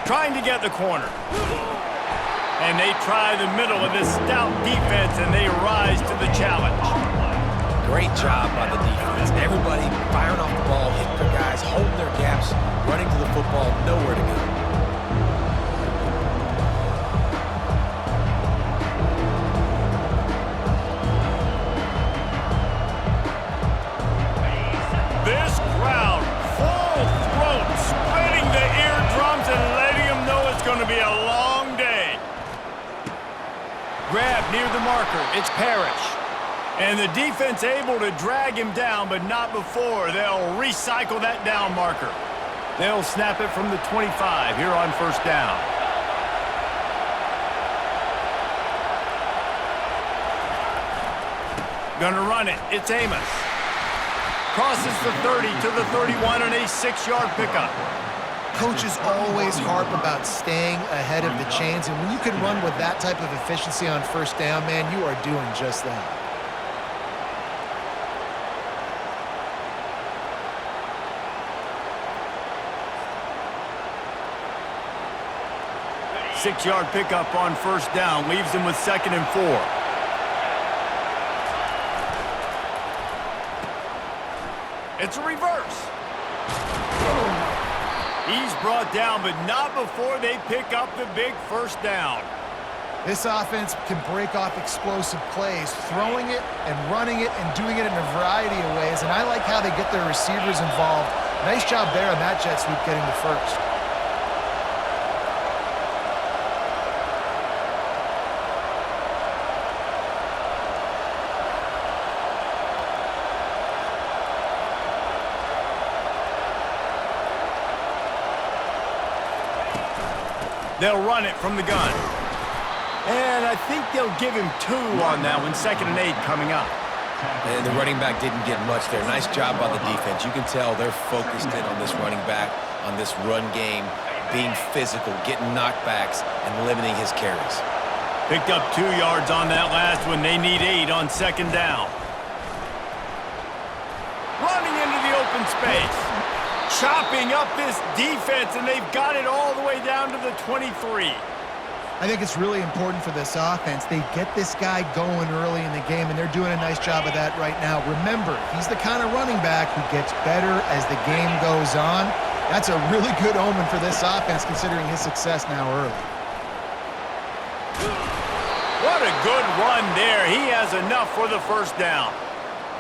trying to get the corner. And they try the middle of this stout defense, and they rise to the challenge. Great job by the defense. Everybody firing off the ball, hitting their guys, holding their gaps, running to the football, nowhere to go. This crowd, full throat, spreading the eardrums and letting them know it's going to be a long day. Grab near the marker. It's Parrish. And the defense able to drag him down, but not before. They'll recycle that down marker. They'll snap it from the 25 here on first down. Gonna run it. It's Amos. Crosses the 30 to the 31 on a 6-yard pickup. Coaches always harp about staying ahead of the chains, and when you can run with that type of efficiency on first down, man, you are doing just that. Six-yard pickup on first down leaves them with 2nd and 4. It's a reverse. He's brought down, but not before they pick up the big first down. This offense can break off explosive plays, throwing it and running it and doing it in a variety of ways, and I like how they get their receivers involved. Nice job there on that jet sweep getting the first. They'll run it from the gun. And I think they'll give him 2 on that one. 2nd and 8 coming up. And the running back didn't get much there. Nice job by the defense. You can tell they're focused in on this running back, on this run game, being physical, getting knockbacks, and limiting his carries. Picked up 2 yards on that last one. They need 8 on 2nd down. Running into the open space. Chopping up this defense, and they've got it all the way down to the 23. I think it's really important for this offense. They get this guy going early in the game, and they're doing a nice job of that right now. Remember, he's the kind of running back who gets better as the game goes on. That's a really good omen for this offense, considering his success now early. What a good run there. He has enough for the first down.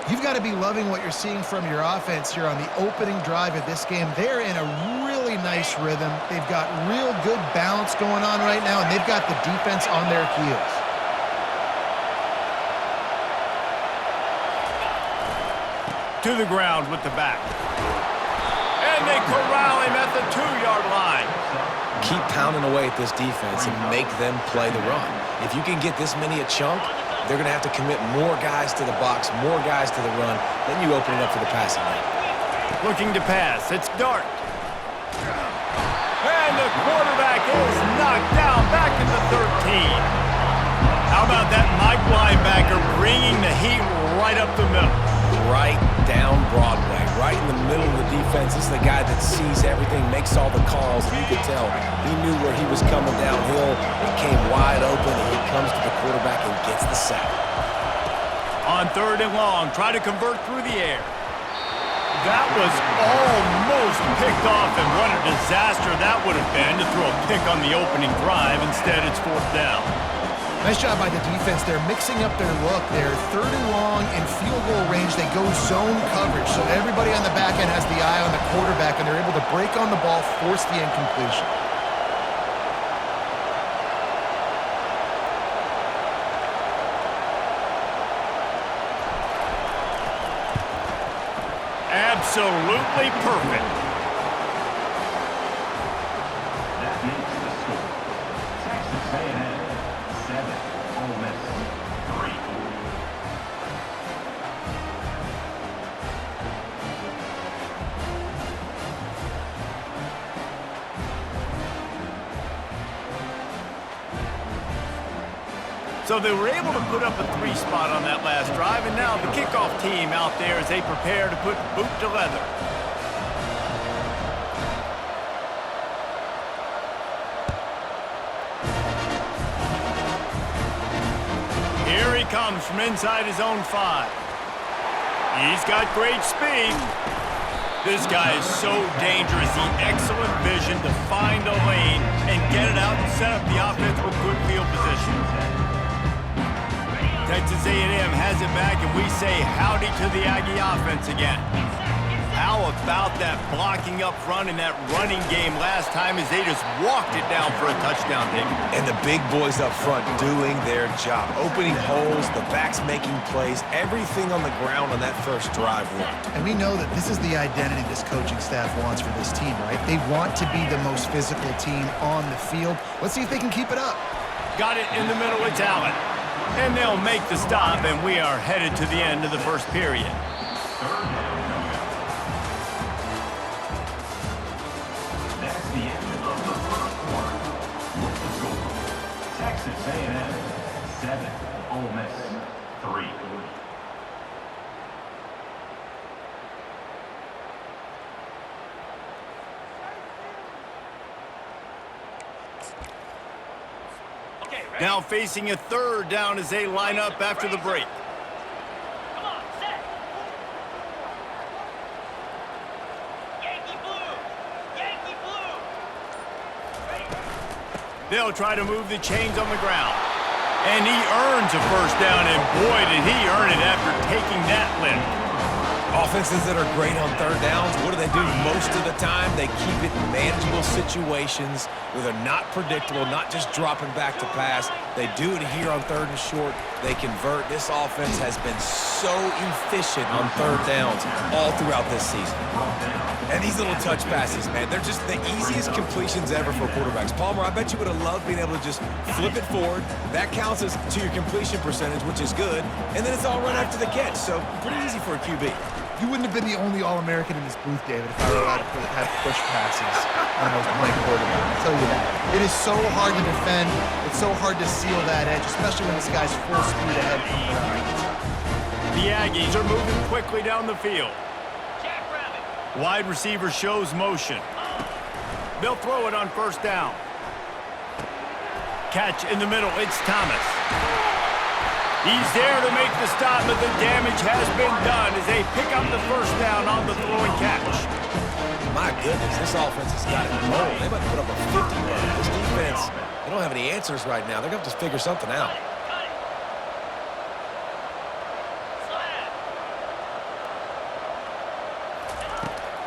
You've got to be loving what you're seeing from your offense here on the opening drive of this game. They're in a really nice rhythm. They've got real good balance going on right now, and they've got the defense on their heels. To the ground with the back. And they corral him at the 2-yard line. Keep pounding away at this defense and make them play the run. If you can get this many a chunk, they're going to have to commit more guys to the box, more guys to the run. Then you open it up for the passing game. Looking to pass. It's Dart. And the quarterback is knocked down back in the 13. How about that Mike linebacker bringing the heat right up the middle? Right down Broadway, right in the middle of the defense. This is the guy that sees everything, makes all the calls. You could tell he knew where he was coming downhill. It came wide open, and he comes to the quarterback and gets the sack. On 3rd and long, try to convert through the air. That was almost picked off, and what a disaster that would have been to throw a pick on the opening drive. Instead, it's 4th down. Nice job by the defense. They're mixing up their look. They're 3rd and long in field goal range. They go zone coverage, so everybody on the back end has the eye on the quarterback, and they're able to break on the ball, force the incompletion. Absolutely perfect. That makes the score. Texas A&M 7, Ole Miss 3. So they were able to put up a 3 spot on that last drive, and now the kickoff team out there as they prepare to put boot to leather. comes from inside his own 5. He's got great speed. This guy is so dangerous. The excellent vision to find a lane and get it out and set up the offense with good field position. Texas A&M has it back, and we say howdy to the Aggie offense again. How about that blocking up front and that running game last time as they just walked it down for a touchdown, David? And the big boys up front doing their job. Opening holes, the backs making plays, everything on the ground on that first drive worked. And we know that this is the identity this coaching staff wants for this team, right? They want to be the most physical team on the field. Let's see if they can keep it up. Got it in the middle with Allen. And they'll make the stop, and we are headed to the end of the first period. That's the end of the first quarter. With the score, Texas A&M 7, Ole Miss 3. Now facing a third down as they line up after the break. Come on, set. Yankee blue. Yankee blue. Ready. They'll try to move the chains on the ground. And he earns a first down, and boy, did he earn it after taking that lift. Offenses that are great on third downs, what do? Most of the time, they keep it in manageable situations where they're not predictable, not just dropping back to pass. They do it here on third and short. They convert. This offense has been so efficient on third downs all throughout this season. And these little touch passes, man, they're just the easiest completions ever for quarterbacks. Palmer, I bet you would have loved being able to just flip it forward. That counts as to your completion percentage, which is good. And then it's all run after the catch, so pretty easy for a QB. You wouldn't have been the only All-American in this booth, David, if I were allowed to have push passes when I was playing quarterback. I'll tell you that. It is so hard to defend. It's so hard to seal that edge, especially when this guy's full speed ahead from the ground. The Aggies are moving quickly down the field. Jackrabbit. Wide receiver shows motion. They'll throw it on first down. Catch in the middle. It's Thomas. He's there to make the stop, but the damage has been done as they pick up the first down on the throw and catch. My goodness, this offense has got it rolling. They might put up a 50 burn. This defense, they don't have any answers right now. They're going to have to figure something out. Cut it.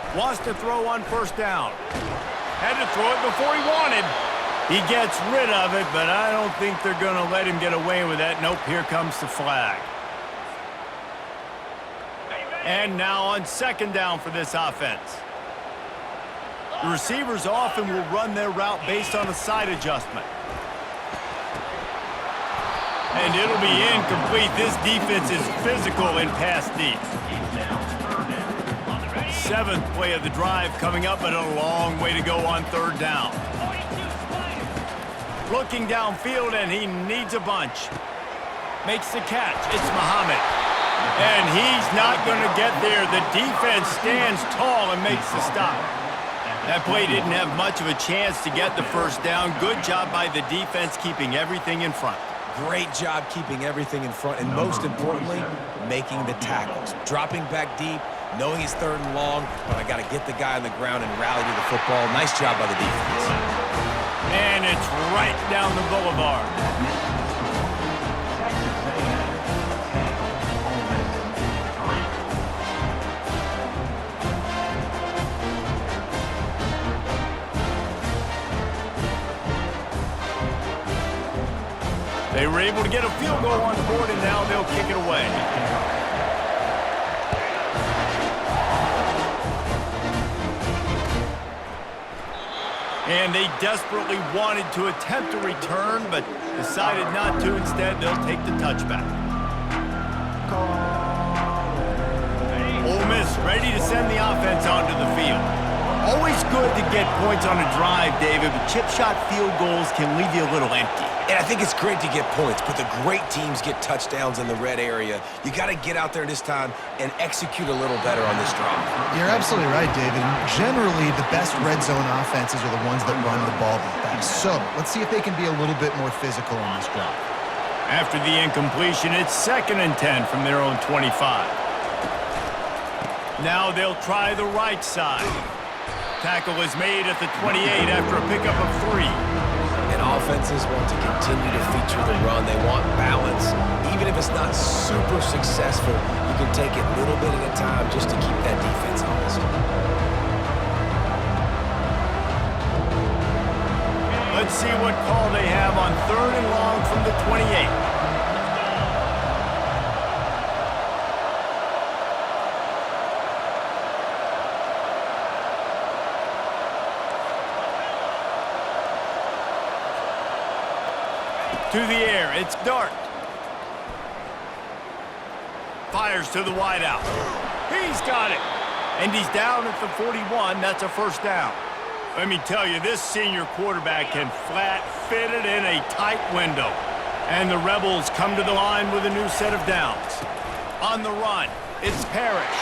Slap. Wants to throw on first down. Had to throw it before he wanted. He gets rid of it, but I don't think they're going to let him get away with that. Nope, here comes the flag. And now on second down for this offense. The receivers often will run their route based on a side adjustment. And it'll be incomplete. This defense is physical in pass deep. Seventh play of the drive coming up, but a long way to go on third down. Looking downfield, and he needs a bunch. Makes the catch. It's Muhammad. And he's not going to get there. The defense stands tall and makes the stop. That play didn't have much of a chance to get the first down. Good job by the defense keeping everything in front. Great job keeping everything in front, and most importantly, making the tackles. Dropping back deep, knowing it's third and long, but I got to get the guy on the ground and rally to the football. Nice job by the defense. And it's right down the boulevard. They were able to get a field goal on the board, and now they'll kick it away. And they desperately wanted to attempt a return, but decided not to. Instead, they'll take the touchback. Ole Miss ready to send the offense onto the field. Always good to get points on a drive, David, but chip shot field goals can leave you a little empty. And I think it's great to get points, but the great teams get touchdowns in the red area. You got to get out there this time and execute a little better on this drive. You're absolutely right, David. Generally, the best red zone offenses are the ones that run the ball the best. So let's see if they can be a little bit more physical on this drive. After the incompletion, it's 2nd and 10 from their own 25. Now they'll try the right side. Tackle is made at the 28 after a pickup of 3. And offenses want to continue to feature the run. They want balance. Even if it's not super successful, you can take it little bit at a time just to keep that defense honest. Let's see what call they have on 3rd and long from the 28. To the air, it's Dart. Fires to the wideout. He's got it. And he's down at the 41. That's a first down. Let me tell you, this senior quarterback can flat fit it in a tight window. And the Rebels come to the line with a new set of downs. On the run, it's Parrish.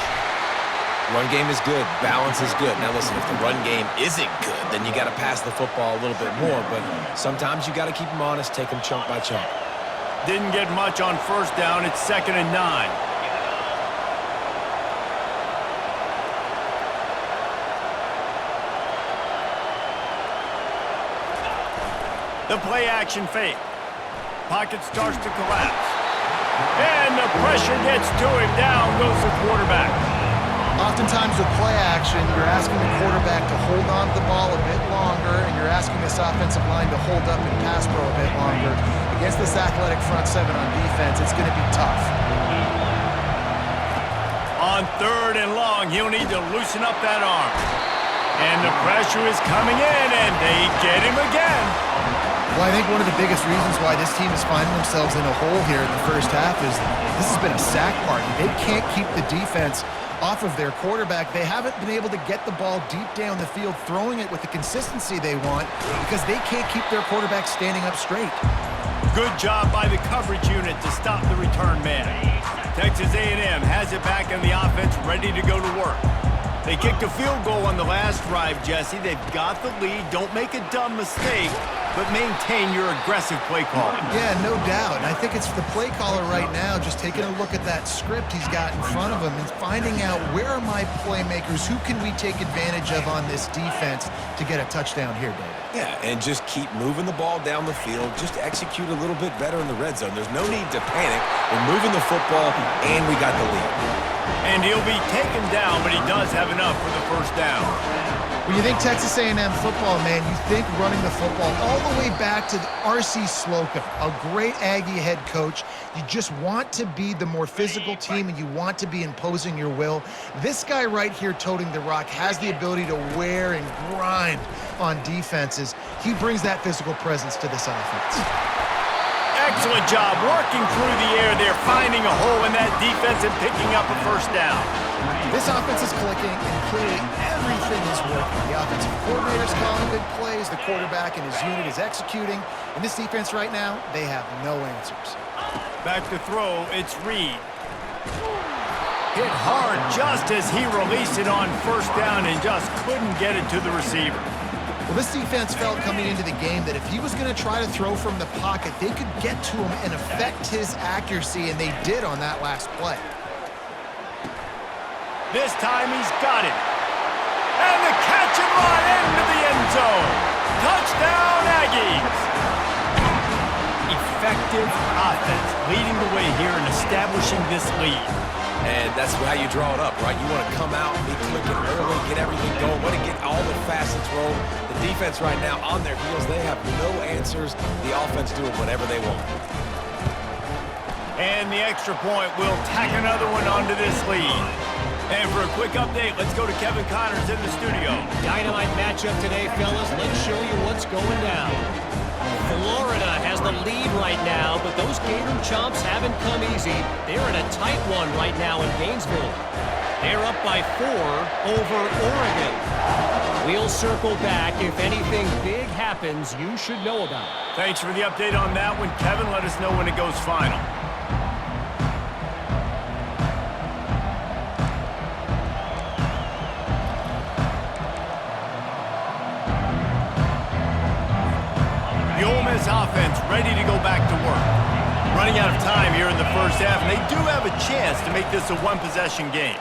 Run game is good. Balance is good. Now listen, if the run game isn't good, then you got to pass the football a little bit more. But sometimes you got to keep them honest, take them chunk by chunk. Didn't get much on first down. It's 2nd and 9. The play action fake. Pocket starts to collapse. And the pressure gets to him. Down goes the quarterback. Oftentimes with play action, you're asking the quarterback to hold on to the ball a bit longer, and you're asking this offensive line to hold up and pass pro a bit longer. Against this athletic front seven on defense, it's going to be tough. On 3rd and long, he'll need to loosen up that arm. And the pressure is coming in, and they get him again. Well, I think one of the biggest reasons why this team is finding themselves in a hole here in the first half is this has been a sack party. They can't keep the defense off of their quarterback. They haven't been able to get the ball deep down the field, throwing it with the consistency they want because they can't keep their quarterback standing up straight. Good job by the coverage unit to stop the return man. Texas A&M has it back in the offense, ready to go to work. They kicked a field goal on the last drive, Jesse. They've got the lead. Don't make a dumb mistake, but maintain your aggressive play call. Yeah, no doubt. And I think it's the play caller right now just taking a look at that script he's got in front of him and finding out where are my playmakers, who can we take advantage of on this defense to get a touchdown here, David. Yeah, and just keep moving the ball down the field. Just execute a little bit better in the red zone. There's no need to panic. We're moving the football, and we got the lead. And he'll be taken down, but he does have enough for the first down. When you think Texas A&M football, man, you think running the football all the way back to R.C. Slocum, a great Aggie head coach. You just want to be the more physical team, and you want to be imposing your will. This guy right here toting the rock has the ability to wear and grind on defenses. He brings that physical presence to this offense. Excellent job working through the air there, finding a hole in that defense and picking up a first down. This offense is clicking, and clearly everything is working. The offensive coordinator's calling good plays, the quarterback and his unit is executing. In this defense right now, they have no answers. Back to throw, it's Reed. Hit hard just as he released it on first down and just couldn't get it to the receiver. Well, this defense felt coming into the game that if he was going to try to throw from the pocket, they could get to him and affect his accuracy, and they did on that last play. This time he's got it. And the catch and run into the end zone. Touchdown, Aggies. Effective offense leading the way here and establishing this lead. And that's how you draw it up, right? You want to come out, be clicking early, get everything going, want to get all the facets rolling. The defense right now on their heels, they have no answers. The offense doing whatever they want. And the extra point will tack another one onto this lead. And for a quick update, let's go to Kevin Connors in the studio. Dynamite matchup today, fellas. Let's show you what's going down. Florida has the lead right now, but those Gator Chomps haven't come easy. They're in a tight one right now in Gainesville. They're up by 4 over Oregon. We'll circle back. If anything big happens, you should know about it. Thanks for the update on that one, Kevin. Let us know when it goes final. Offense ready to go back to work. Running out of time here in the first half, and they do have a chance to make this a one-possession game.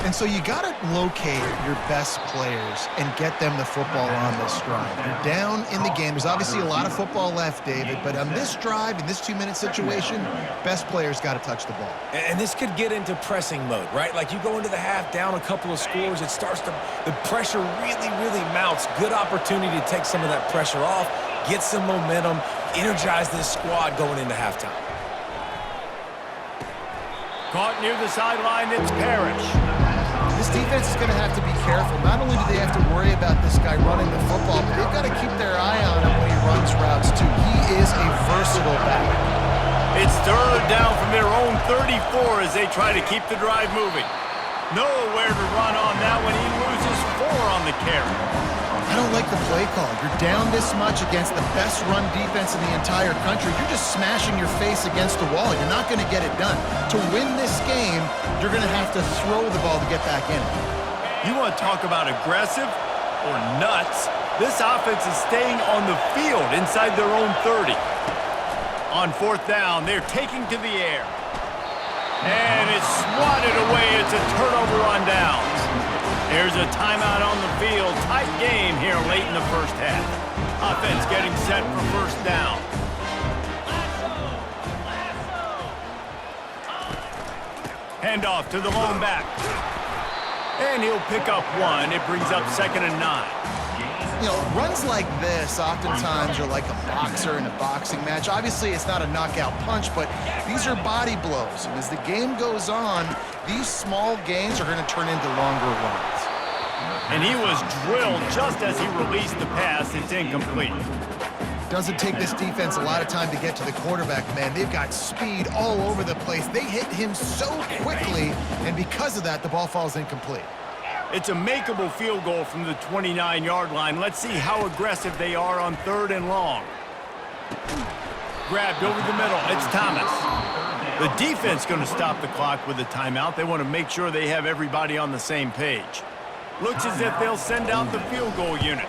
And so you got to locate your best players and get them the football on this drive. You're down in the game. There's obviously a lot of football left, David, but on this drive, in this 2-minute situation, best players got to touch the ball. And this could get into pressing mode, right? Like you go into the half down a couple of scores, it starts to, the pressure really mounts. Good opportunity to take some of that pressure off, get some momentum, energize this squad going into halftime. Caught near the sideline, it's Parrish. This defense is going to have to be careful. Not only do they have to worry about this guy running the football, but they've got to keep their eye on him when he runs routes, too. He is a versatile back. It's third down from their own 34 as they try to keep the drive moving. Nowhere to run on that one. He loses 4 on the carry. I don't like the play call. You're down this much against the best run defense in the entire country. You're just smashing your face against the wall. You're not going to get it done. To win this game, you're going to have to throw the ball to get back in it. You want to talk about aggressive or nuts? This offense is staying on the field inside their own 30. On fourth down, they're taking to the air. And it's swatted away. It's a turnover on downs. There's a timeout on the field. Tight game here late in the first half. Offense getting set for first down. Handoff to the lone back. And he'll pick up 1. It brings up 2nd and 9. You know, runs like this oftentimes are like a boxer in a boxing match. Obviously, it's not a knockout punch, but these are body blows. And as the game goes on, these small gains are going to turn into longer runs. And he was drilled just as he released the pass. It's incomplete. Doesn't take this defense a lot of time to get to the quarterback, man. They've got speed all over the place. They hit him so quickly, and because of that, the ball falls incomplete. It's a makeable field goal from the 29-yard line. Let's see how aggressive they are on 3rd and long. Grabbed over the middle. It's Thomas. The defense going to stop the clock with a timeout. They want to make sure they have everybody on the same page. Looks as if they'll send out the field goal unit.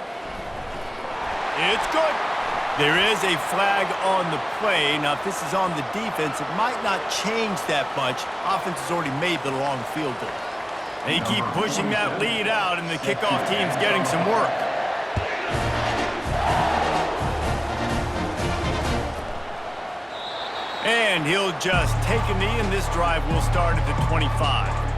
It's good. There is a flag on the play. Now, if this is on the defense, it might not change that much. Offense has already made the long field goal. They keep pushing that lead out, and the kickoff team's getting some work. And he'll just take a knee, and this drive will start at the 25.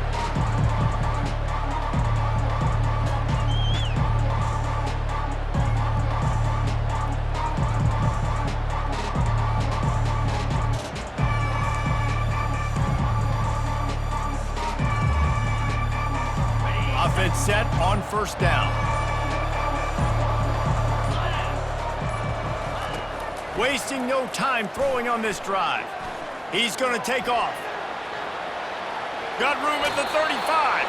Offense set on first down. Wasting no time throwing on this drive. He's going to take off. Got room at the 35.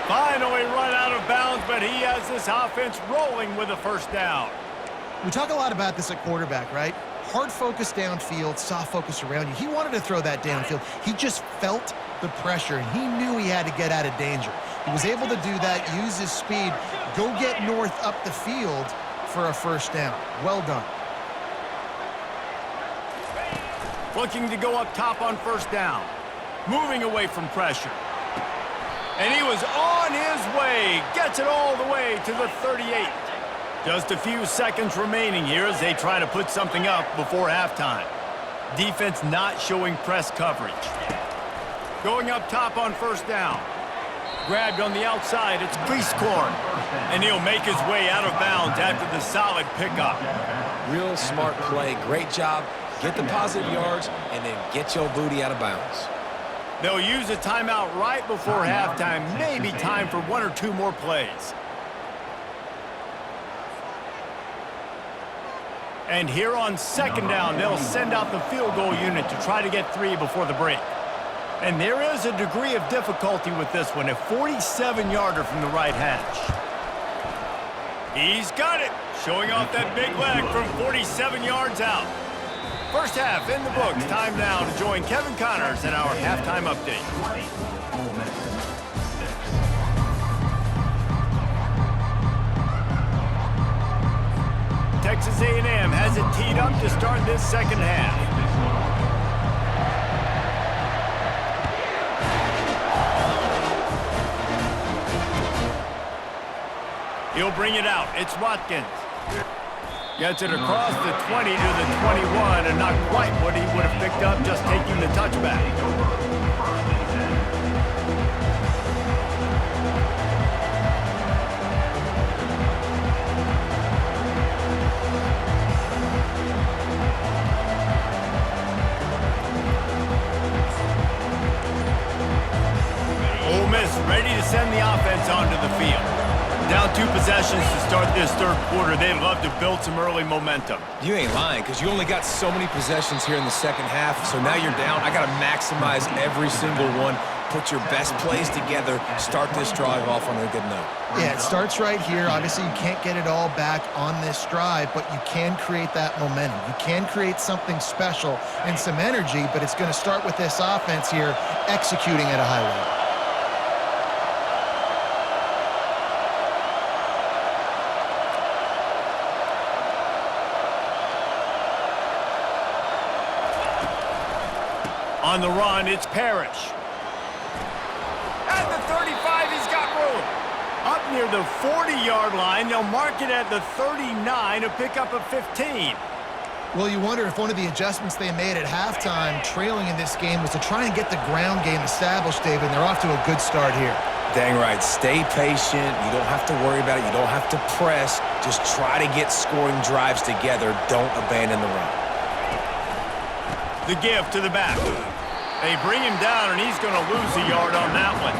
Finally run out of bounds, but he has this offense rolling with a first down. We talk a lot about this at quarterback, right? Hard focus downfield, soft focus around you. He wanted to throw that downfield. He just felt the pressure, and he knew he had to get out of danger. He was able to do that, use his speed, go get north up the field for a first down. Well done. Looking to go up top on first down. Moving away from pressure. And he was on his way. Gets it all the way to the 38. Just a few seconds remaining here as they try to put something up before halftime. Defense not showing press coverage. Going up top on first down. Grabbed on the outside, it's Priestcorn. And he'll make his way out of bounds after the solid pickup. Real smart play. Great job. Get the positive yards, and then get your booty out of bounds. They'll use a timeout right before halftime. Maybe time for 1 or 2 more plays. And here on second down, they'll send out the field goal unit to try to get 3 before the break. And there is a degree of difficulty with this one, a 47-yarder from the right hash. He's got it, showing off that big leg from 47 yards out. First half in the books. Time now to join Kevin Connors in our halftime update. Texas A&M has it teed up to start this second half. He'll bring it out. It's Watkins. Gets it across the 20 to the 21, and not quite what he would have picked up just taking the touchback. Ole Miss ready to send the offense onto the field. Down 2 possessions to start this third quarter. They'd love to build some early momentum. You ain't lying, because you only got so many possessions here in the second half, so now you're down. I got to maximize every single one, put your best plays together, start this drive off on a good note. Yeah, it starts right here. Obviously, you can't get it all back on this drive, but you can create that momentum. You can create something special and some energy, but it's going to start with this offense here executing at a high level. On the run, it's Parrish. At the 35, he's got room. Up near the 40-yard line, they'll mark it at the 39 to pick up a 15. Well, you wonder if one of the adjustments they made at halftime, trailing in this game, was to try and get the ground game established, David, and they're off to a good start here. Dang right. Stay patient. You don't have to worry about it. You don't have to press. Just try to get scoring drives together. Don't abandon the run. The give to the back. They bring him down, and he's going to lose a yard on that one.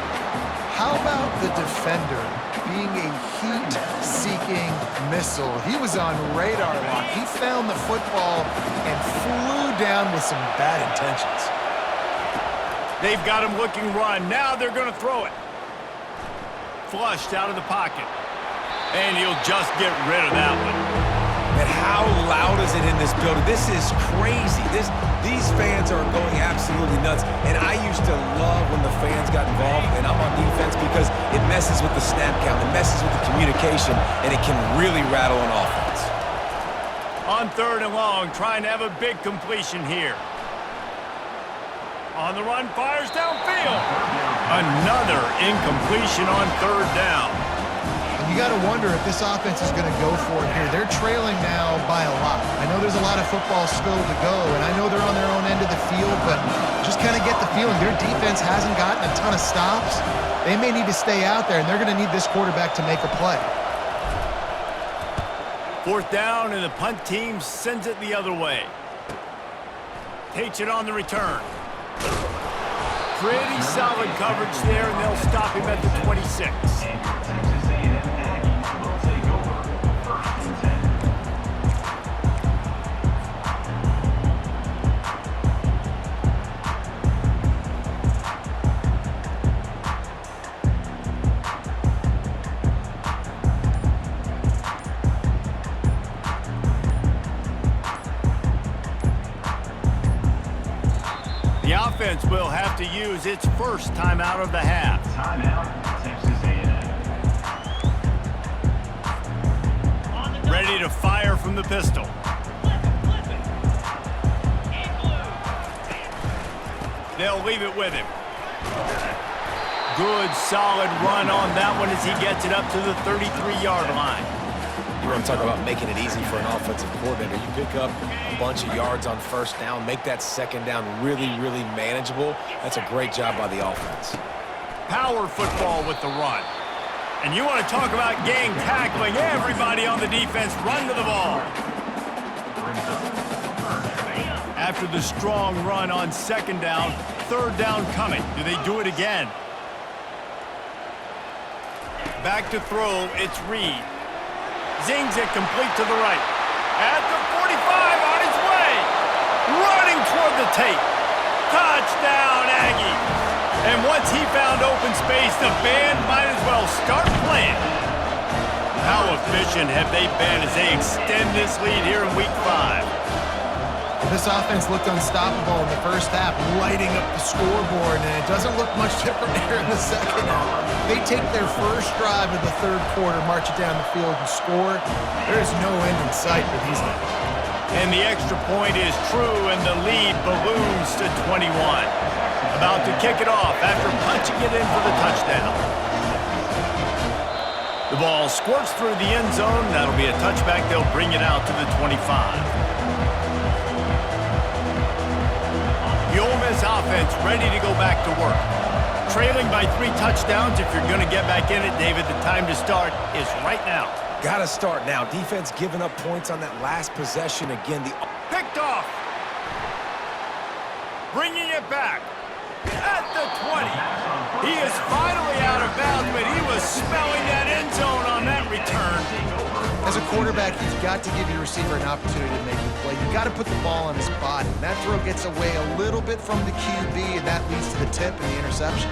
How about the defender being a heat-seeking missile? He was on radar lock. He found the football and flew down with some bad intentions. They've got him looking run. Now they're going to throw it. Flushed out of the pocket. And he'll just get rid of that one. And how loud is it in this building? This is crazy. These fans are going absolutely nuts. And I used to love when the fans got involved, and I'm on defense because it messes with the snap count, it messes with the communication, and it can really rattle an offense. On 3rd and long, trying to have a big completion here. On the run, fires downfield. Another incompletion on 3rd down. You got to wonder if this offense is going to go for it here. They're trailing now by a lot. I know there's a lot of football still to go, and I know they're on their own end of the field, but just kind of get the feeling their defense hasn't gotten a ton of stops. They may need to stay out there, and they're going to need this quarterback to make a play. 4th down, and the punt team sends it the other way. Takes it on the return. Pretty solid coverage there, and they'll stop him at the 26. The offense will have to use its first timeout of the half. Timeout, Texas A&M. Ready to fire from the pistol. They'll leave it with him. Good, solid run on that one as he gets it up to the 33-yard line. You want to talk about making it easy for an offensive coordinator. You pick up a bunch of yards on 1st down, make that 2nd down really, really manageable. That's a great job by the offense. Power football with the run. And you want to talk about gang tackling. Everybody on the defense run to the ball. After the strong run on 2nd down, 3rd down coming. Do they do it again? Back to throw, it's Reed. Zings it complete to the right. At the 45, on his way. Running toward the tape. Touchdown, Aggie. And once he found open space, the band might as well start playing. How efficient have they been as they extend this lead here in Week 5? This offense looked unstoppable in the first half, lighting up the scoreboard, and it doesn't look much different here in the second half. They take their first drive of the 3rd quarter, march it down the field, and score. There is no end in sight for these guys. And the extra point is true, and the lead balloons to 21. About to kick it off after punching it in for the touchdown. The ball squirts through the end zone. That'll be a touchback. They'll bring it out to the 25. The Ole Miss offense ready to go back to work. Trailing by 3 touchdowns. If you're going to get back in it, David, the time to start is right now. Got to start now. Defense giving up points on that last possession. Again, Picked off. Bringing it back. At the 20. He is finally out of bounds, but he was smelling that end zone on that return. As a quarterback, you've got to give your receiver an opportunity to make the play. You've got to put the ball on his body. And that throw gets away a little bit from the QB, and that leads to the tip and the interception.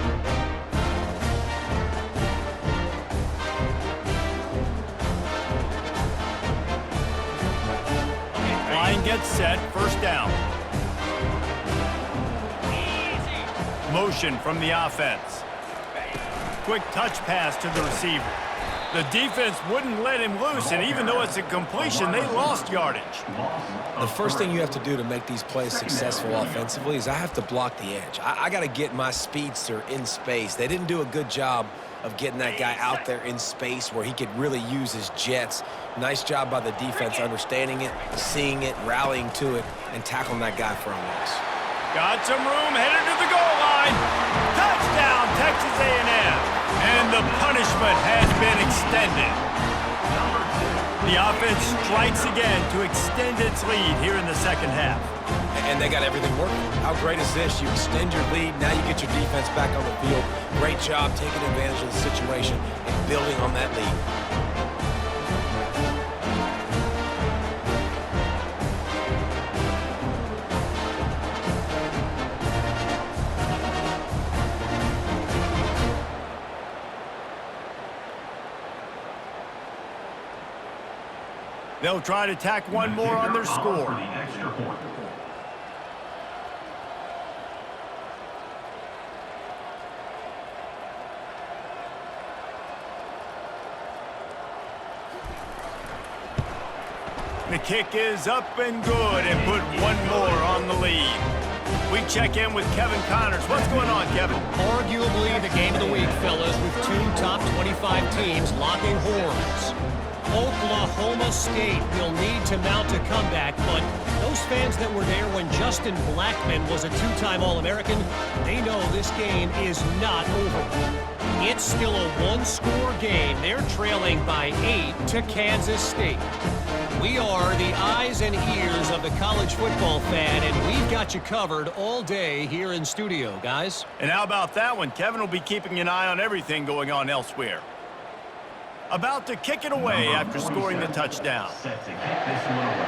Line gets set, first down. Motion from the offense. Quick touch pass to the receiver. The defense wouldn't let him loose, and even though it's a completion, they lost yardage. The first thing you have to do to make these plays successful offensively is I have to block the edge. I got to get my speedster in space. They didn't do a good job of getting that guy out there in space where he could really use his jets. Nice job by the defense understanding it, seeing it, rallying to it, and tackling that guy for a loss. Got some room, headed to the goal line. Touchdown, Texas A&M. And the punishment has been extended. The offense strikes again to extend its lead here in the second half. And they got everything working. How great is this? You extend your lead, now you get your defense back on the field. Great job taking advantage of the situation and building on that lead. They'll try to tack one more on their score. The kick is up and good and put one more on the lead. We check in with Kevin Connors. What's going on, Kevin? Arguably the game of the week, fellas, with 2 top 25 teams locking horns. Oklahoma State will need to mount a comeback, but those fans that were there when Justin Blackmon was a 2-time All-American, they know this game is not over. It's still a 1-score game. They're trailing by 8 to Kansas State. We are the eyes and ears of the college football fan, and we've got you covered all day here in studio, guys. And how about that one? Kevin will be keeping an eye on everything going on elsewhere. About to kick it away after scoring the touchdown. Set to kick this one away.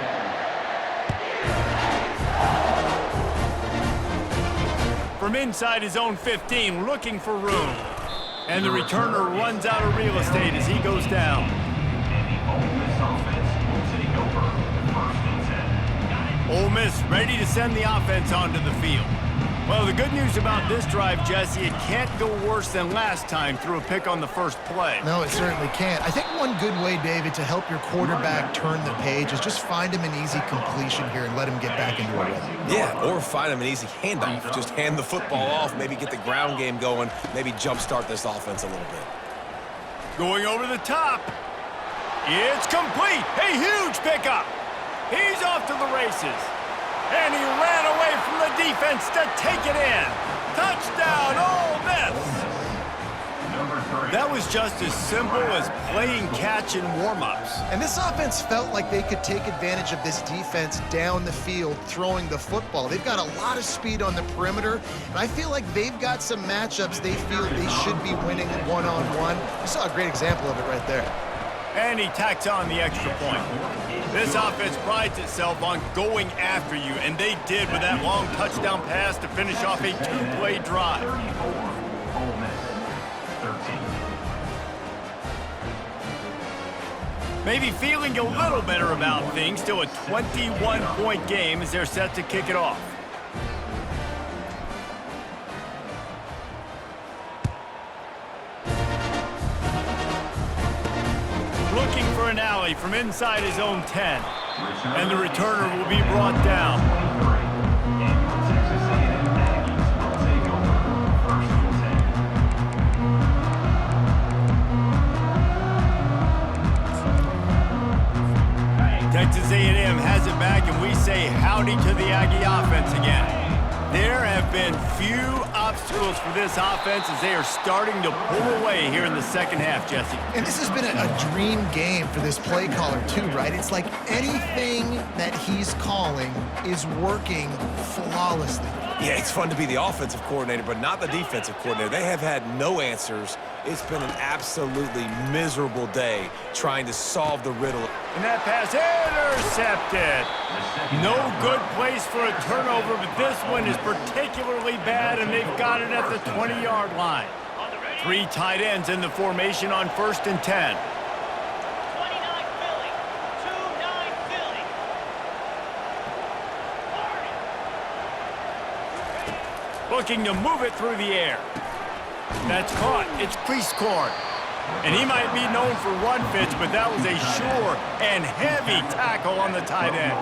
From inside his own 15, looking for room. And the returner runs out of real estate as he goes down. And the Ole Miss offense will take over 1st and 10. Ole Miss ready to send the offense onto the field. Well, the good news about this drive, Jesse, it can't go worse than last time through a pick on the first play. No, it certainly can't. I think one good way, David, to help your quarterback turn the page is just find him an easy completion here and let him get back into a rhythm. Yeah, or find him an easy handoff. Just hand the football off, maybe get the ground game going, maybe jumpstart this offense a little bit. Going over the top. It's complete. A huge pickup. He's off to the races. And he ran away from the defense to take it in. Touchdown, Ole Miss. That was just as simple as playing catch in warm-ups. And this offense felt like they could take advantage of this defense down the field throwing the football. They've got a lot of speed on the perimeter, and I feel like they've got some matchups they feel they should be winning one-on-one. We saw a great example of it right there. And he tacks on the extra point. This offense prides itself on going after you, and they did with that long touchdown pass to finish off a 2-play drive. 34, Ole Miss 13. Maybe feeling a little better about things, still a 21-point game as they're set to kick it off. Looking for an alley from inside his own 10. And the returner will be brought down. Texas A&M Aggies will take over 1st and 10. rowdy to the Aggie offense again. There have been few obstacles for this offense as they are starting to pull away here in the second half, Jesse. And this has been a dream game for this play caller too, right? It's like anything that he's calling is working flawlessly. Yeah, it's fun to be the offensive coordinator, but not the defensive coordinator. They have had no answers. It's been an absolutely miserable day trying to solve the riddle. And that pass intercepted. No good place for a turnover, but this one is particularly bad, and they've got it at the 20-yard line. 3 tight ends in the formation on 1st and 10. 29 Philly. 2-9 Philly. Looking to move it through the air. That's caught. It's Priestcorn. And he might be known for run fits, but that was a sure and heavy tackle on the tight end.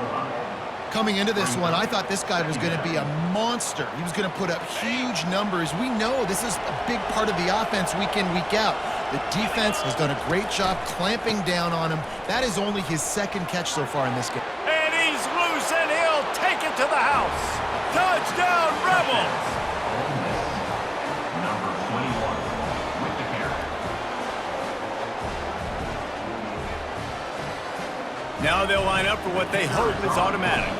Coming into this one, I thought this guy was going to be a monster. He was going to put up huge numbers. We know this is a big part of the offense week in, week out. The defense has done a great job clamping down on him. That is only his 2nd catch so far in this game. And he's loose, and he'll take it to the house. Touchdown, Rebels! Number 21 with the carry. Now they'll line up for what they hope is automatic.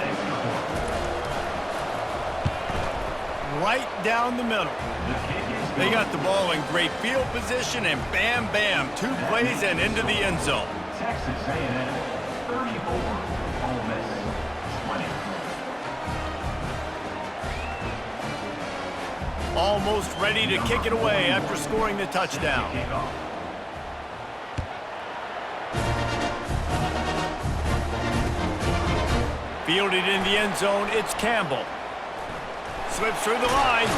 Right down the middle. They got the ball in great field position, and bam, bam, 2 plays and into the end zone. Texas A&M 34, Ole Miss 20. Almost ready to kick it away after scoring the touchdown. Kickoff. Fielded in the end zone, it's Campbell. Slips through the line.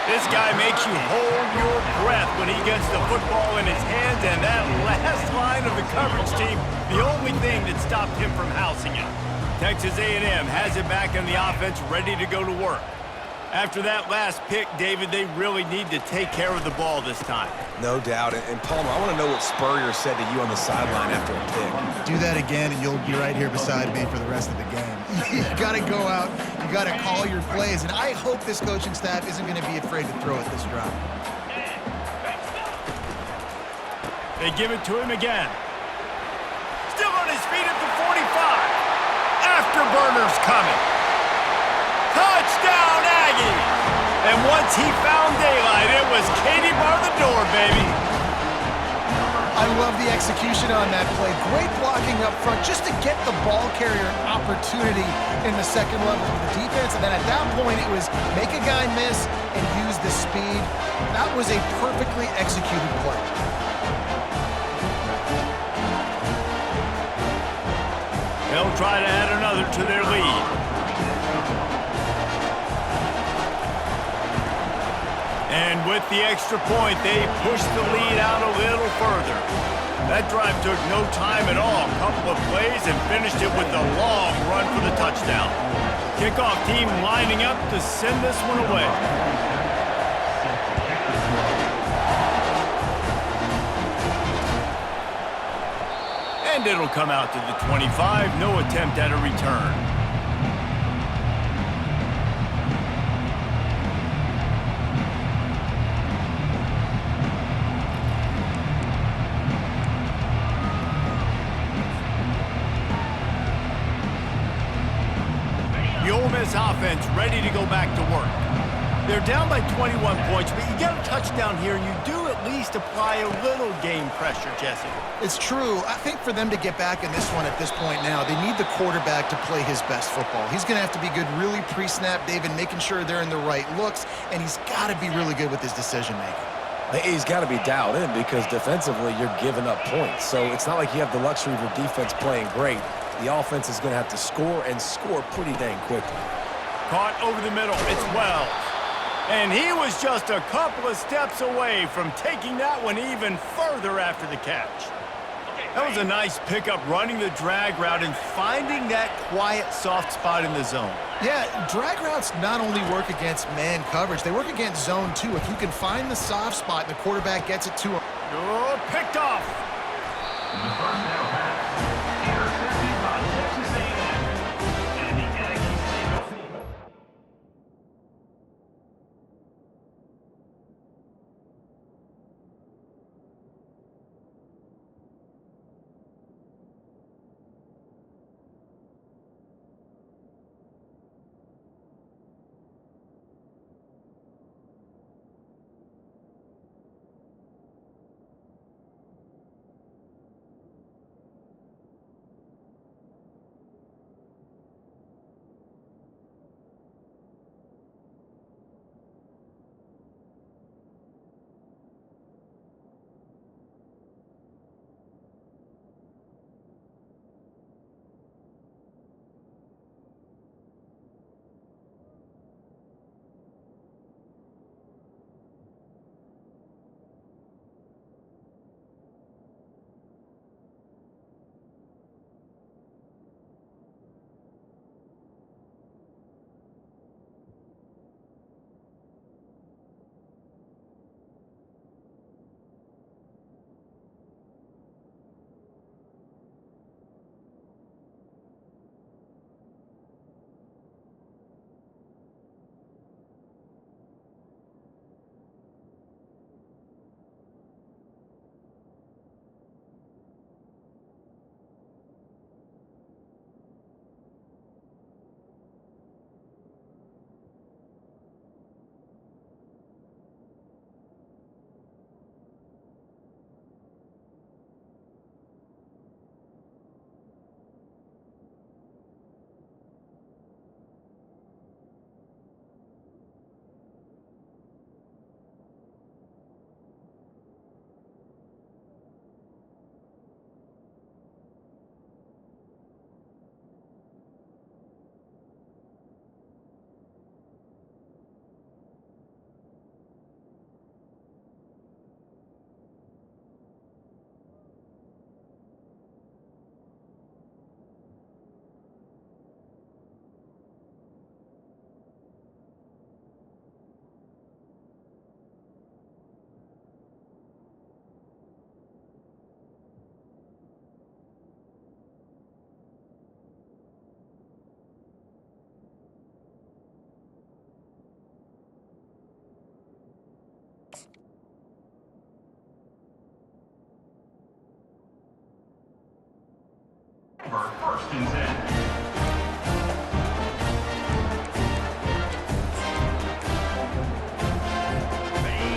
This guy makes you hold your breath when he gets the football in his hands, and that last line of the coverage team, the only thing that stopped him from housing it. Texas A&M has it back in the offense, ready to go to work. After that last pick, David, they really need to take care of the ball this time. No doubt. And Palmer, I want to know what Spurrier said to you on the sideline after a pick. Do that again, and you'll be right here beside me for the rest of the game. You got to go out. You got to call your plays, and I hope this coaching staff isn't going to be afraid to throw at this drop. They give it to him again. Still on his feet at the 45. Afterburners coming. Touchdown, Aggies! And once he found daylight, it was Katie bar the door, baby. I love the execution on that play. Great blocking up front just to get the ball carrier an opportunity in the second level of the defense. And then at that point, it was make a guy miss and use the speed. That was a perfectly executed play. They'll try to add another to their lead. And with the extra point, they pushed the lead out a little further. That drive took no time at all. A couple of plays and finished it with a long run for the touchdown. Kickoff team lining up to send this one away. And it'll come out to the 25. No attempt at a return. The Ole Miss offense ready to go back to work. They're down by 21 points, but you get a touchdown here, and you do at least apply a little game pressure, Jesse. It's true. I think for them to get back in this one at this point now, they need the quarterback to play his best football. He's going to have to be good really pre-snap, David, making sure they're in the right looks, and he's got to be really good with his decision-making. He's got to be dialed in because defensively you're giving up points. So it's not like you have the luxury of your defense playing great. The offense is going to have to score and score pretty dang quickly. Caught over the middle. It's Wells. And he was just a couple of steps away from taking that one even further after the catch. That was a nice pickup, running the drag route and finding that quiet, soft spot in the zone. Yeah, drag routes not only work against man coverage, they work against zone too. If you can find the soft spot and the quarterback gets it to him. Oh, picked off. The first down pass intercepted by Texas A&M. And the Aggies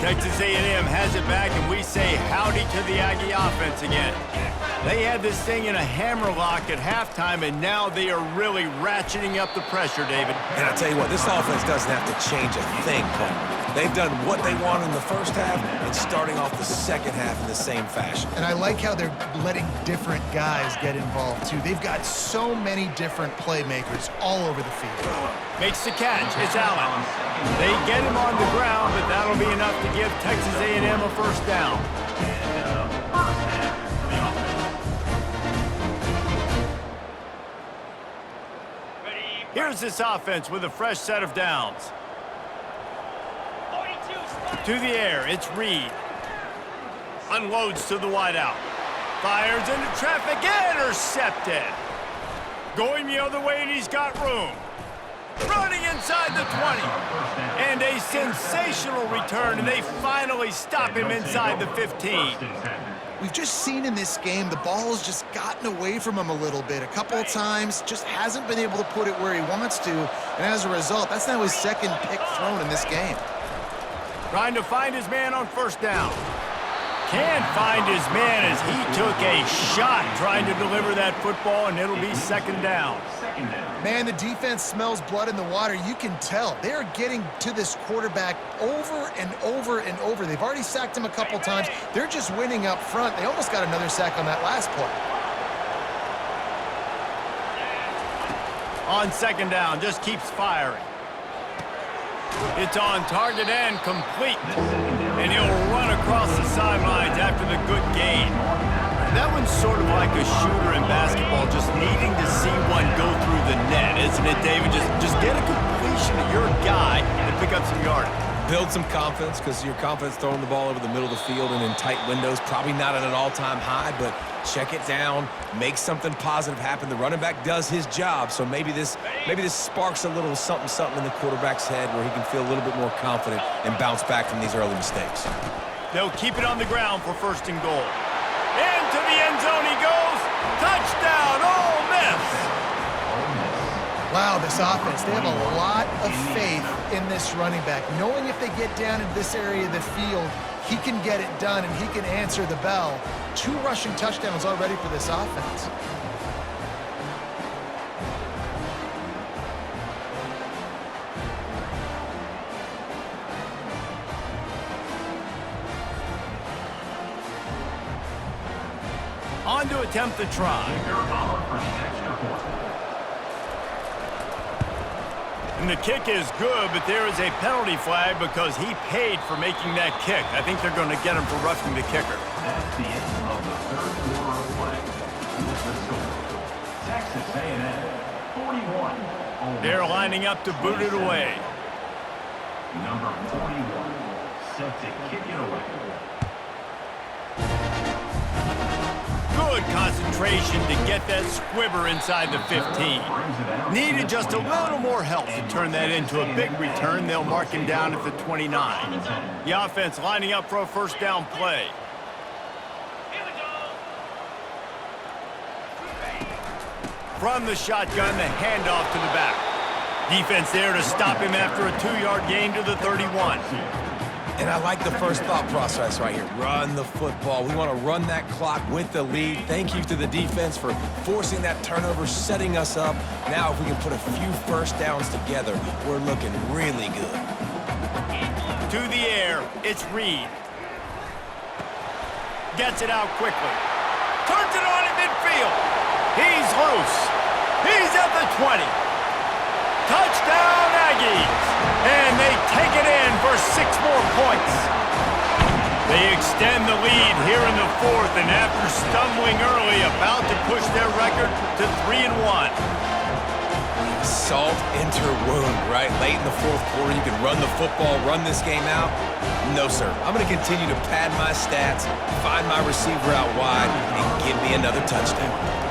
Texas A&M has it back, and we say howdy to the Aggie offense again. They had this thing in a hammerlock at halftime, and now they are really ratcheting up the pressure, David. And I tell you what, this offense doesn't have to change a thing, Paul. They've done what they want in the first half and starting off the second half in the same fashion. And I like how they're letting different guys get involved, too. They've got so many different playmakers all over the field. Makes the catch. It's Allen. They get him on the ground, but that'll be enough to give Texas A&M a first down. Here's this offense with a fresh set of downs. 42 spot. To the air, it's Reed. Unloads to the wideout. Fires into traffic, intercepted. Going the other way, and he's got room. Running inside the 20. And a sensational return, and they finally stop him inside the 15. We've just seen in this game the ball has just gotten away from him a little bit. A couple of times, just hasn't been able to put it where he wants to. And as a result, that's now his second pick thrown in this game. Trying to find his man on first down. Can't find his man as he took a shot trying to deliver that football, and it'll be second down. Man, the defense smells blood in the water. You can tell. They're getting to this quarterback over and over and over. They've already sacked him a couple times. They're just winning up front. They almost got another sack on that last play. On second down, just keeps firing. It's on target and complete. And he'll run across the sidelines after the good gain. That one's sort of like a shooter in basketball, just needing to see one go through the net, isn't it, David? Just get a completion to your guy and pick up some yardage. Build some confidence, because your confidence throwing the ball over the middle of the field and in tight windows, probably not at an all-time high, but check it down, make something positive happen. The running back does his job, so maybe this sparks a little something in the quarterback's head where he can feel a little bit more confident and bounce back from these early mistakes. They'll keep it on the ground for first and goal. Into the end zone he goes. Touchdown, Ole Miss. Wow, this offense, they have a lot of faith in this running back, knowing if they get down in this area of the field, he can get it done and he can answer the bell. 2 rushing touchdowns already for this offense. On to attempt the try. And the kick is good, but there is a penalty flag because he paid for making that kick. I think they're going to get him for roughing the kicker. That's the end of the third quarter of play. With the score, Texas A&M 41. Ole Miss. They're lining up to boot it away. Number 41, set to kick it away. Good concentration to get that squibber inside the 15. Needed just a little more help to turn that into a big return. They'll mark him down at the 29. The offense lining up for a first down play. Here we go. From the shotgun, the handoff to the back. Defense there to stop him after a 2-yard gain to the 31. And I like the first thought process right here. Run the football. We want to run that clock with the lead. Thank you to the defense for forcing that turnover, setting us up. Now if we can put a few first downs together, we're looking really good. To the air, it's Reed. Gets it out quickly. Turns it on in midfield. He's loose. He's at the 20. Touchdown, Aggies! And they take it in for 6 more points. They extend the lead here in the 4th, and after stumbling early, about to push their record to 3-1. Salt into wound, right? Late in the 4th quarter, you can run the football, run this game out. No, sir. I'm going to continue to pad my stats, find my receiver out wide, and give me another touchdown.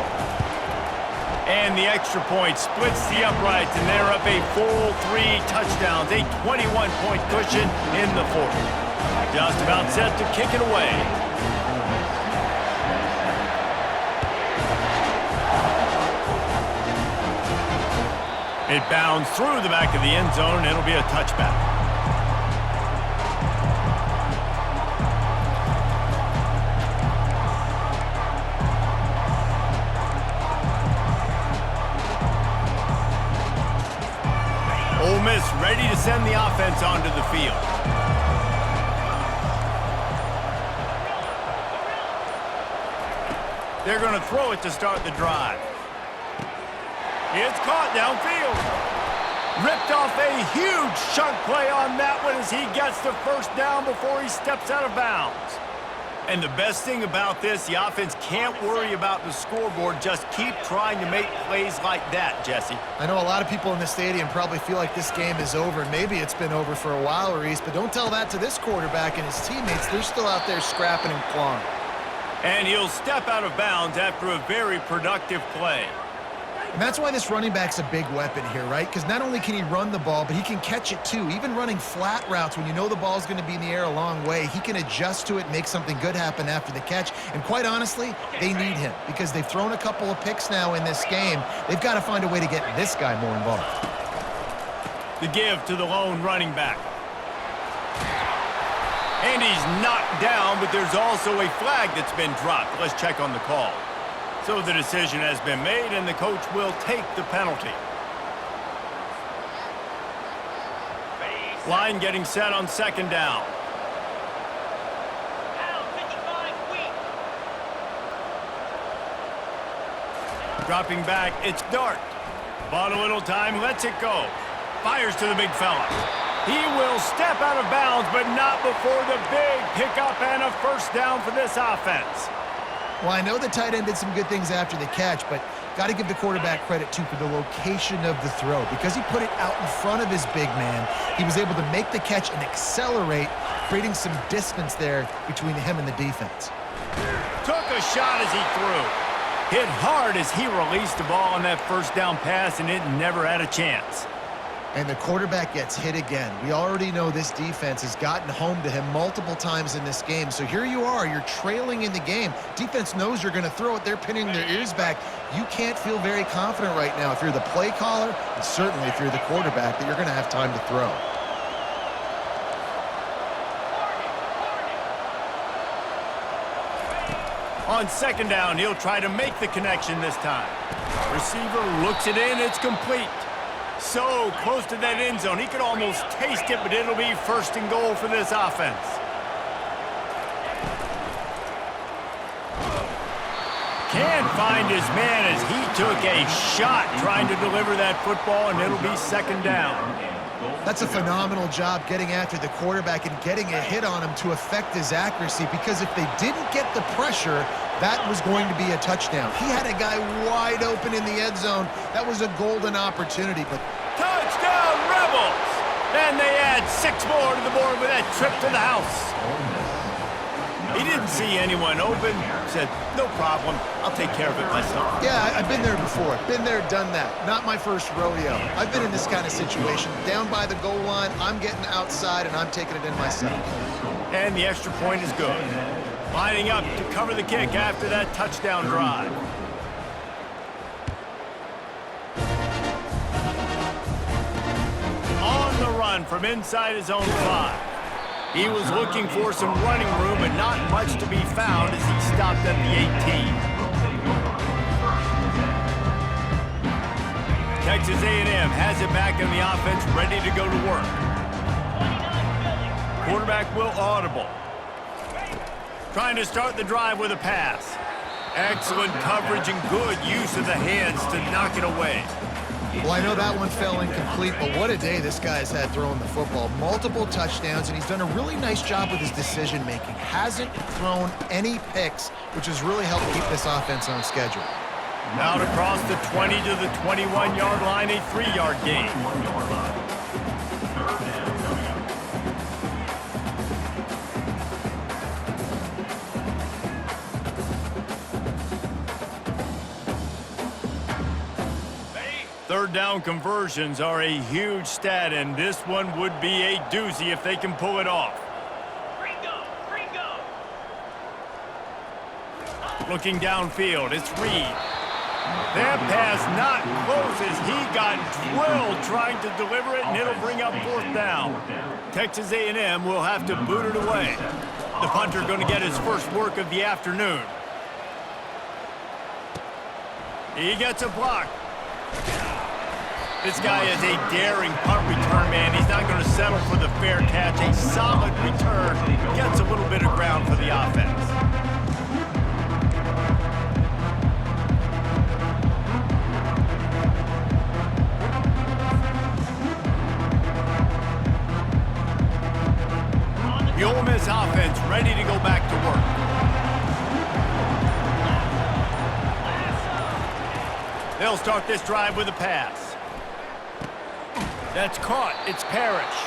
And the extra point splits the uprights, and they're up a full 3 touchdowns, a 21-point cushion in the 4th. Just about set to kick it away. It bounds through the back of the end zone, and it'll be a touchback. send the offense onto the field. They're going to throw it to start the drive. It's caught downfield. Ripped off a huge chunk play on that one as he gets the first down before he steps out of bounds. And the best thing about this, the offense can't worry about the scoreboard. Just keep trying to make plays like that, Jesse. I know a lot of people in the stadium probably feel like this game is over. Maybe it's been over for a while, Reese, but don't tell that to this quarterback and his teammates. They're still out there scrapping and clawing. And he'll step out of bounds after a very productive play. And that's why this running back's a big weapon here, right? Because not only can he run the ball, but he can catch it too. Even running flat routes when you know the ball's going to be in the air a long way, he can adjust to it, make something good happen after the catch. And quite honestly, they need him because they've thrown a couple of picks now in this game. They've got to find a way to get this guy more involved. The give to the lone running back. And he's knocked down, but there's also a flag that's been dropped. Let's check on the call. So the decision has been made, and the coach will take the penalty. Line getting set on second down. Dropping back, it's Dart. Bought a little time, lets it go. Fires to the big fella. He will step out of bounds, but not before the big pickup and a first down for this offense. Well, I know the tight end did some good things after the catch, but got to give the quarterback credit, too, for the location of the throw. Because he put it out in front of his big man, he was able to make the catch and accelerate, creating some distance there between him and the defense. Took a shot as he threw. Hit hard as he released the ball on that first down pass, and it never had a chance. And the quarterback gets hit again. We already know this defense has gotten home to him multiple times in this game. So here you are, you're trailing in the game. Defense knows you're going to throw it. They're pinning their ears back. You can't feel very confident right now if you're the play caller, and certainly if you're the quarterback, that you're going to have time to throw. On second down, he'll try to make the connection this time. Receiver looks it in, it's complete. So close to that end zone, he could almost taste it, but it'll be first and goal for this offense. Can't find his man as he took a shot trying to deliver that football, and it'll be second down. That's a phenomenal job getting after the quarterback and getting a hit on him to affect his accuracy, because if they didn't get the pressure, that was going to be a touchdown. He had a guy wide open in the end zone. That was a golden opportunity. But touchdown, Rebels! And they add 6 more to the board with that trip to the house. He didn't see anyone open. Said, no problem. I'll take care of it myself. Yeah, I've been there before. Been there, done that. Not my first rodeo. I've been in this kind of situation. Down by the goal line, I'm getting outside, and I'm taking it in myself. And the extra point is good. Lining up to cover the kick after that touchdown drive. On the run from inside his own 5. He was looking for some running room, but not much to be found as he stopped at the 18. Texas A&M has it back in the offense, ready to go to work. Quarterback will audible. Trying to start the drive with a pass. Excellent coverage and good use of the hands to knock it away. Well, I know that one fell incomplete, but what a day this guy's had throwing the football. Multiple touchdowns, and he's done a really nice job with his decision-making. Hasn't thrown any picks, which has really helped keep this offense on schedule. Out across the 20 to the 21-yard line, a 3-yard gain. Third down conversions are a huge stat, and this one would be a doozy if they can pull it off. Looking downfield, it's Reed. That pass not close as he got drilled trying to deliver it, and it'll bring up 4th down. Texas A&M will have to boot it away. The punter going to get his first work of the afternoon. He gets a block. This guy is a daring punt return man. He's not going to settle for the fair catch. A solid return gets a little bit of ground for the offense. The Ole Miss offense ready to go back to work. They'll start this drive with a pass. That's caught. It's Parrish.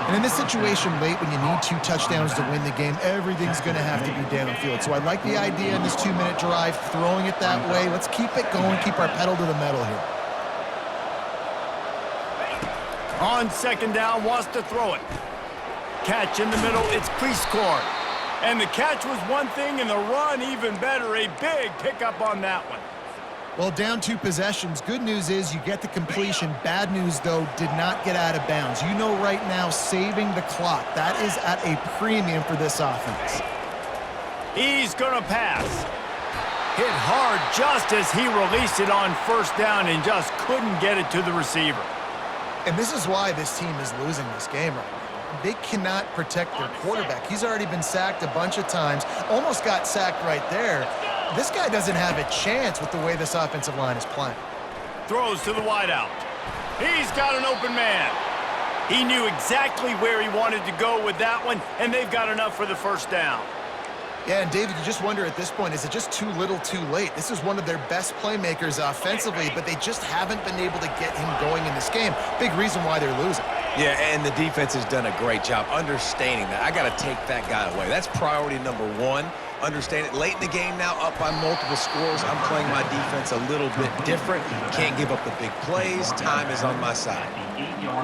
And in this situation late when you need 2 touchdowns to win the game, everything's going to have to be downfield. So I like the idea in this 2-minute drive, throwing it that way. Let's keep it going, keep our pedal to the metal here. On second down, wants to throw it. Catch in the middle, it's Cleescorn. And the catch was one thing, and the run even better. A big pickup on that one. Well, down 2 possessions. Good news is you get the completion. Bad news, though, did not get out of bounds. You know right now, saving the clock. That is at a premium for this offense. He's going to pass. Hit hard just as he released it on first down and just couldn't get it to the receiver. And this is why this team is losing this game right now. They cannot protect their quarterback. He's already been sacked a bunch of times, almost got sacked right there. This guy doesn't have a chance with the way this offensive line is playing. Throws to the wideout. He's got an open man. He knew exactly where he wanted to go with that one, and they've got enough for the first down. Yeah, and David, you just wonder at this point, is it just too little too late? This is one of their best playmakers offensively, but they just haven't been able to get him going in this game. Big reason why they're losing. Yeah, and the defense has done a great job understanding that. I got to take that guy away. That's priority number 1. Understand it. Late in the game now, up by multiple scores. I'm playing my defense a little bit different. Can't give up the big plays. Time is on my side.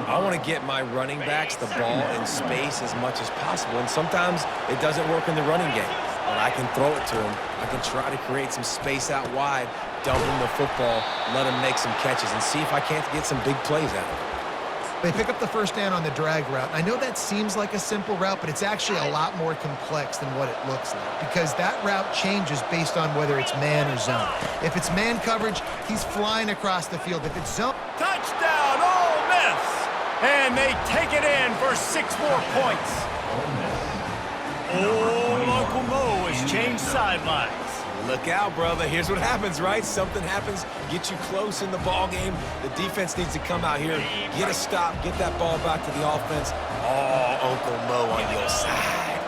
I want to get my running backs the ball in space as much as possible, and sometimes it doesn't work in the running game. But I can throw it to him. I can try to create some space out wide, dump him the football, let him make some catches, and see if I can't get some big plays out of it. They pick up the first down on the drag route. I know that seems like a simple route, but it's actually a lot more complex than what it looks like because that route changes based on whether it's man or zone. If it's man coverage, he's flying across the field. If it's zone... Touchdown, Ole Miss! And they take it in for 6 more points. Old Uncle Mo has changed sidelines. Look out, brother. Here's what happens, right? Something happens, get you close in the ball game. The defense needs to come out here, get a stop, get that ball back to the offense. Oh, Uncle Mo on your side.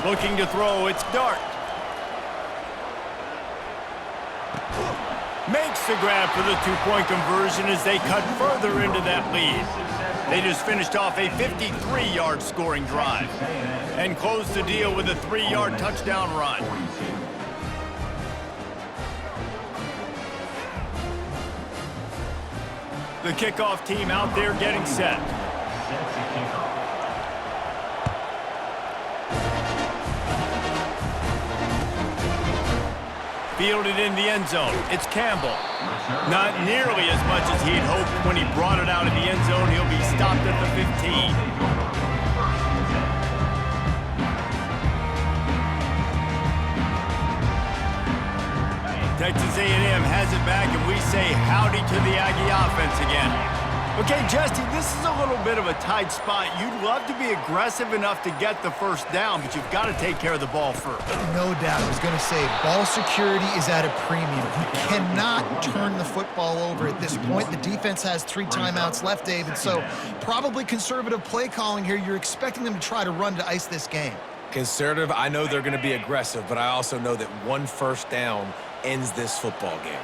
Looking to throw, it's Dart. Makes the grab for the 2-point conversion as they cut further into that lead. They just finished off a 53-yard scoring drive and closed the deal with a 3-yard touchdown run. The kickoff team out there getting set. Fielded in the end zone. It's Campbell. Not nearly as much as he'd hoped when he brought it out of the end zone. He'll be stopped at the 15. Texas A&M has it back, and we say howdy to the Aggie offense again. Okay, Justy, this is a little bit of a tight spot. You'd love to be aggressive enough to get the first down, but you've got to take care of the ball first. No doubt. I was going to say, ball security is at a premium. You cannot turn the football over at this point. The defense has 3 timeouts left, David, so probably conservative play calling here. You're expecting them to try to run to ice this game. Conservative, I know they're going to be aggressive, but I also know that 1 first down ends this football game.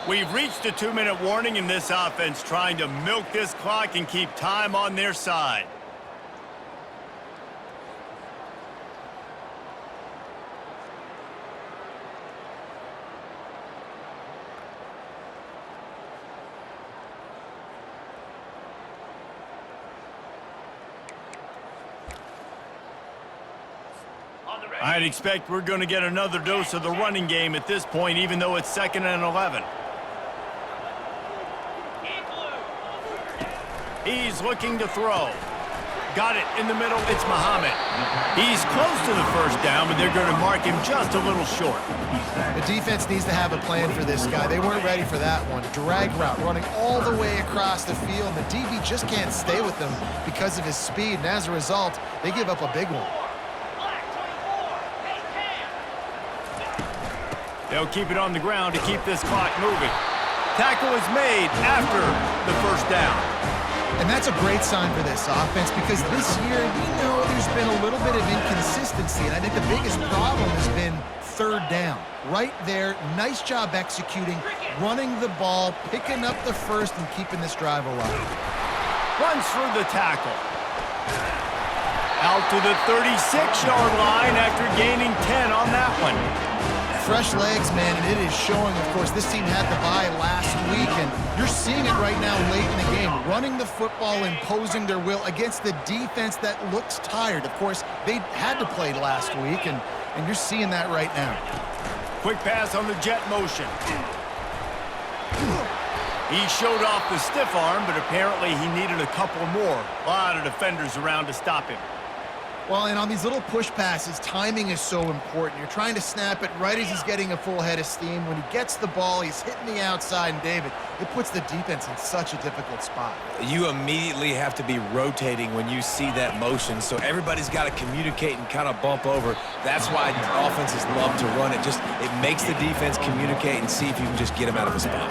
We've reached a 2-minute warning in this offense, trying to milk this clock and keep time on their side. I'd expect we're going to get another dose of the running game at this point, even though it's 2nd and 11. He's looking to throw. Got it in the middle. It's Muhammad. He's close to the first down, but they're going to mark him just a little short. The defense needs to have a plan for this guy. They weren't ready for that one. Drag route, running all the way across the field. The DB just can't stay with him because of his speed, and as a result, they give up a big one. They'll keep it on the ground to keep this clock moving. Tackle is made after the first down. And that's a great sign for this offense because this year we know there's been a little bit of inconsistency, and I think the biggest problem has been third down. Right there, nice job executing, running the ball, picking up the first, and keeping this drive alive. Runs through the tackle. Out to the 36-yard line after gaining 10 on that one. Fresh legs, man, and it is showing. Of course, this team had the bye last week, and you're seeing it right now late in the game. Running the football, imposing their will against the defense that looks tired. Of course, they had to play last week, and you're seeing that right now. Quick pass on the jet motion. He showed off the stiff arm, but apparently he needed a couple more. A lot of defenders around to stop him. Well, and on these little push passes, timing is so important. You're trying to snap it right as he's getting a full head of steam. When he gets the ball, he's hitting the outside, and David, it puts the defense in such a difficult spot. You immediately have to be rotating when you see that motion, so everybody's got to communicate and kind of bump over. That's why offenses love to run it. It makes the defense communicate and see if you can just get him out of the spot.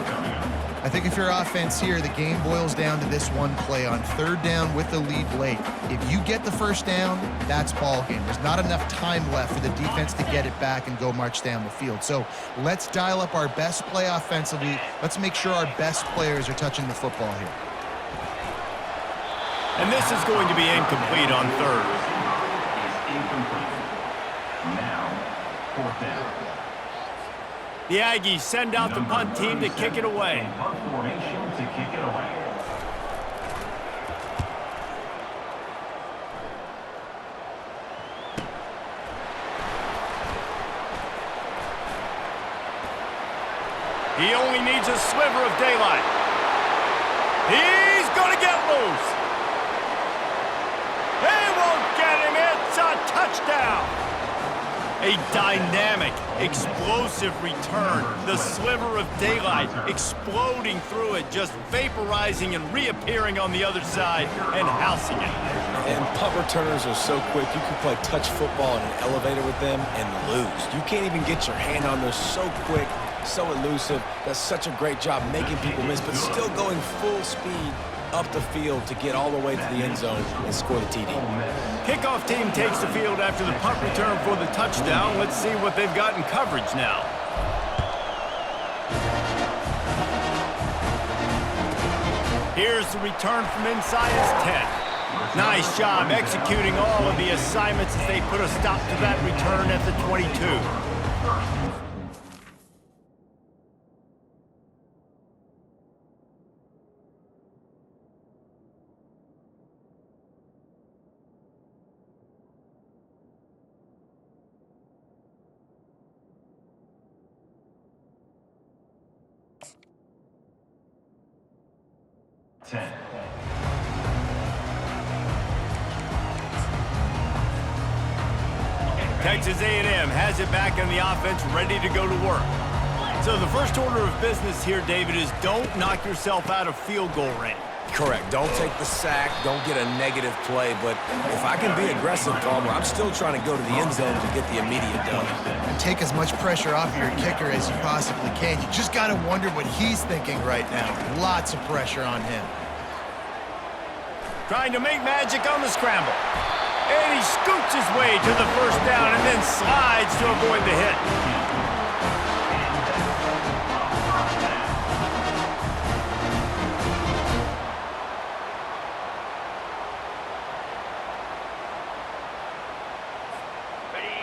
I think if you're offense here, the game boils down to this one play on third down with the lead late. If you get the first down, that's ball game. There's not enough time left for the defense to get it back and go march down the field. So let's dial up our best play offensively. Let's make sure our best players are touching the football here. And this is going to be incomplete on third. Now, fourth down. The Aggies send out the punt team to kick it away. Punt formation to kick it away. He only needs a sliver of daylight. He's going to get loose. They won't get him. It's a touchdown. A dynamic, explosive return. The sliver of daylight exploding through it, just vaporizing and reappearing on the other side and housing it. And punt returners are so quick. You can play touch football in an elevator with them and lose. You can't even get your hand on them. So quick, so elusive. Does such a great job making people miss, but still going full speed up the field to get all the way to the end zone and score the TD. Kickoff team takes the field after the punt return for the touchdown. Let's see what they've got in coverage now. Here's the return from inside his 10. Nice job executing all of the assignments as they put a stop to that return at the 22. Texas A&M has it back on the offense, ready to go to work. So the first order of business here, David, is don't knock yourself out of field goal range. Correct. Don't take the sack. Don't get a negative play. But if I can be aggressive, Palmer, I'm still trying to go to the end zone to get the immediate done. And take as much pressure off your kicker as you possibly can. You just got to wonder what he's thinking right now. Lots of pressure on him. Trying to make magic on the scramble. And he scoots his way to the first down and then slides to avoid the hit.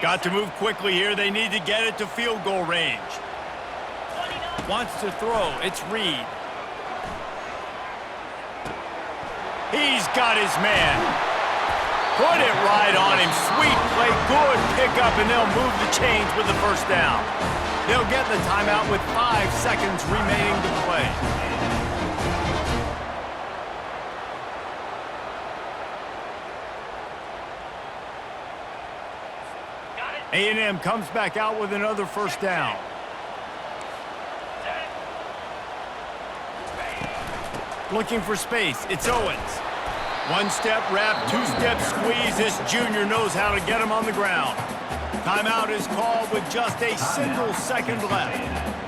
Got to move quickly here. They need to get it to field goal range. Wants to throw. It's Reed. He's got his man. Put it right on him. Sweet play, good pickup, and they'll move the chains with the first down. They'll get the timeout with 5 seconds remaining to play. A&M comes back out with another first down. Looking for space. It's Owens. One-step wrap, two-step squeeze. This junior knows how to get him on the ground. Timeout is called with just a single second left.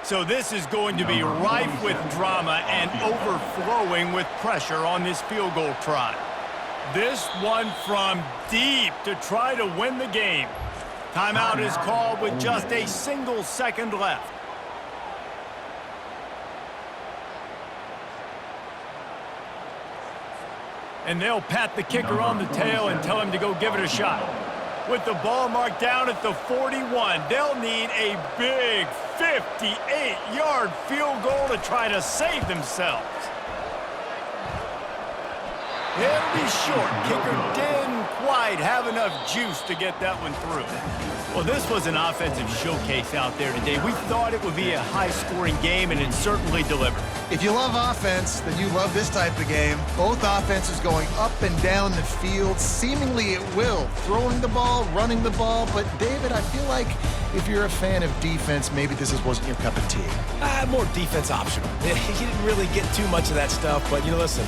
So this is going to be rife with drama and overflowing with pressure on this field goal try. This one from deep to try to win the game. Timeout is called with just a single second left. And they'll pat the kicker on the tail and tell him to go give it a shot. With the ball marked down at the 41, they'll need a big 58-yard field goal to try to save themselves. It'll be short. Kicker didn't quite have enough juice to get that one through. Well, this was an offensive showcase out there today. We thought it would be a high-scoring game, and it certainly delivered. If you love offense, then you love this type of game. Both offenses going up and down the field, seemingly at will. Throwing the ball, running the ball. But, David, I feel like if you're a fan of defense, maybe this wasn't your cup of tea. More defense optional. You didn't really get too much of that stuff, but, listen,